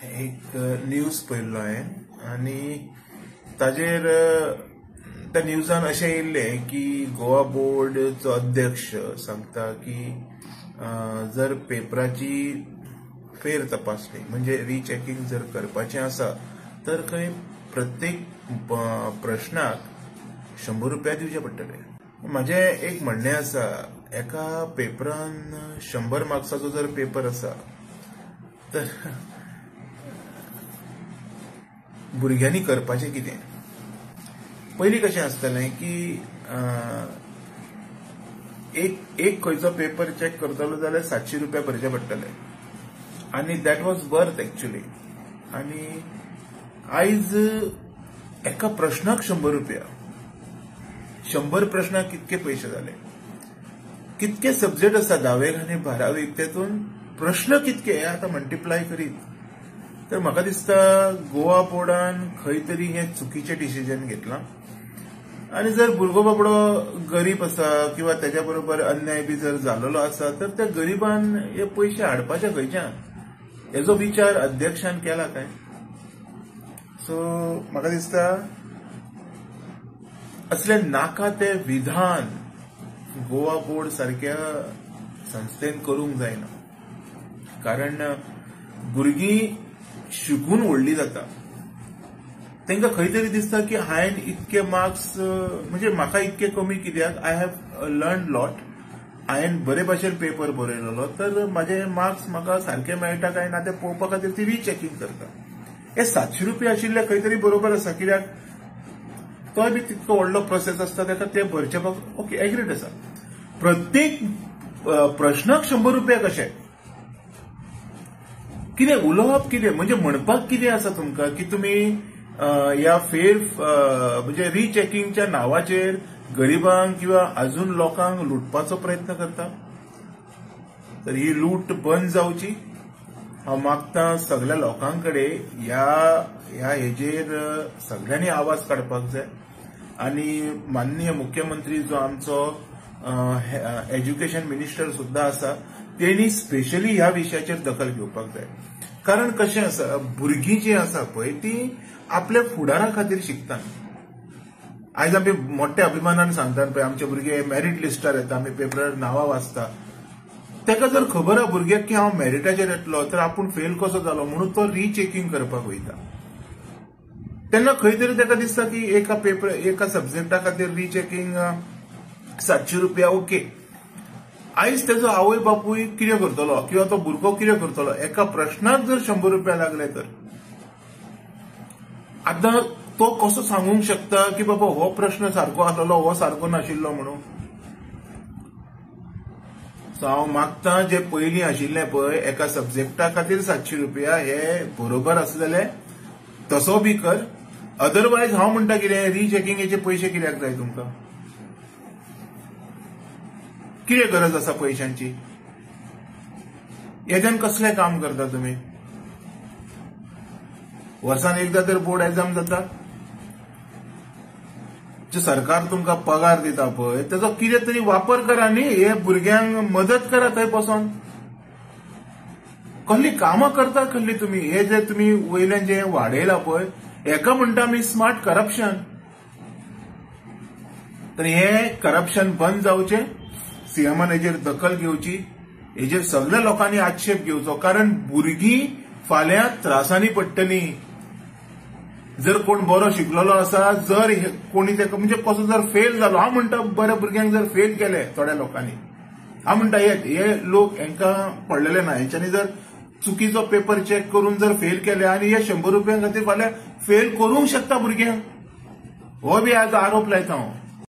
एक न्यूज पळयल्लो हांवें आनी ताजेर त्या न्यूजान अशें येयल्लें की गोवा बोर्डचो अध्यक्ष सांगता की जर पेपराची फेर तपासणी म्हणजे रिचेकिंग जर करपाचें आसा तर खंय प्रत्येक प्रश्नाक 100 रुपया दिवचे पडटले। म्हाजें एक म्हणणें आसा, एका पेपरान 100 मार्क्साचो जर पेपर आसा तर भुरग्यांनी करपाचें कितें? पयलीं कशें आसतालें की एक खंयचो पेपर चेक करतलो जाल्यार 700 रुपया भरचे पडटले आनी दॅट वॉज वर्थ एक्चुअली। आनी आयज एका प्रश्नाक 100 रुपया, 100 प्रश्नाक कितके पयशे जाले? कितके सब्जेक्ट आसा 10वी आनी 12वी तेतून प्रश्न कितके हे आतां मल्टिप्लाय करीत तर म्हाका दिसता गोवा बोर्डान खंय तरी हे चुकीचें डिसिजन घेतलां। आनी जर भुरगो बाबडो गरीब आसा किंवा तेज्या बरोबर अन्याय बी जर जाल्लो आसा तर त्या गरीबान हे पयशे हाडपाचे खंयच्यान हेजो विचार अध्यक्षान केला काय? सो म्हाका दिसता असले नाका ते विधान गोवा बोर्ड सारख्या संस्थेन करूंक जायना, कारण भुरगीं शिकून व्हडली जाता। तांकां खंय तरी दिसता की हांवें इतके मार्क्स म्हणजे म्हाका इतके कमी कित्याक, आय हॅव लर्न लॉट, हांवें बरे भाशेन पेपर बरयलोलो तर म्हाजे मार्क्स म्हाका सारखे मेळटा काय ना ते पळोवपा खातीर ती रिचेकिंग करता। हे 700 रुपया आशिल्ले खंय तरी बरोबर आसा, कित्याक तोय बी तितको व्हडलो प्रोसेस आसता ताका ते भरचे ओके एग्रीड आसा। प्रत्येक प्रश्नाक 100 रुपया कशे? कितें उलोवप कितें म्हणजे म्हणपाक कितें आसा तुमकां की तुमी ह्या फेर म्हणजे रिचेकिंगच्या नावाचेर गरिबांक किंवा अजून लोकांक लुटपाचो प्रयत्न करता? तर ही लूट बंद जावची। हांव मागतां सगळ्या लोकांकडे ह्या हेजेर सगळ्यांनी आवाज काडपाक जाय आनी माननीय मुख्यमंत्री जो आमचो एज्युकेशन मिनिस्टर सुद्धा आसा तेणी स्पेशली ह्या विशयाचेर दखल घेवपाक जाय। कारण कशें आसा, भुरगीं जी आसा पळय ती आपल्या फुडारा खातीर शिकता। आयज आमी मोठ्या अभिमानान सांगतात पळय आमचे भुरगे मेरिट लिस्टार येता, आमी पेपरार नांवां वाचता, ताका जर खबर आहा भुरग्याक की हांव मेरिटाचेर येतलो तर आपूण फेल कसो जालो म्हणून तो रिचेकिंग करपाक वयता। तेन्ना खंय तरी ताका दिसता की एका सब्जेक्टा खातीर रिचेकिंग 700 रुपया ओके। आयज तेजो आवय बापूय कितें करतलो किंवा तो भुरगो कितें करतलो? एका प्रश्नाक जर 100 रुपया लागले तर आतां तो कसो सांगूंक शकता की बाबा हो प्रश्न सारको आसलो हो सारको नाशिल्लो म्हणून? सो हांव मागतां जे पयलीं आशिल्लें पळय एका सब्जेक्टा खातीर 700 रुपया हे बरोबर आसा जाल्यार तसो बी कर, अदरवायज हांव म्हणटा कितें रिचेकिंगेचे पयशे कित्याक जाय तुमकां? कितें गरज आसा पयशांची? हेज्यान कसलें काम करता तुमी? वर्सान एकदा तर बोर्ड एग्जाम जाता, जे सरकार तुमकां पगार दिता पळय तेजो कितें तरी वापर करा न्ही, हे भुरग्यांक मदत करा थंय बसोन। कसली कामां करता कसली तुमी? हे जे तुमी वयल्यान जे वाडयला पळय हेका म्हणटा आमी स्मार्ट करप्शन। तर हे करप्शन बंद जावचें, सीएमान हेजेर दखल घेवची, हेजेर सगळ्या लोकांनी आक्षेप घेवचो, कारण भुरगीं फाल्यां त्रासांनी पडटलीं। जर कोण बरो शिकलेलो आसा, जर कोणी ताका म्हणजे कसो जर फेल जालो, हांव म्हणटा बऱ्या भुरग्यांक जर फेल केले थोड्या लोकांनी, हांव म्हणटा हे लोक हांकां पडलेले ना, हेंच्यांनी जर चुकीचो पेपर चेक करून जर फेल केले आनी हे 100 रुपयां खातीर फाल्यां फेल करूंक शकता भुरग्यांक, हो बी आज आरोप लायता हांव।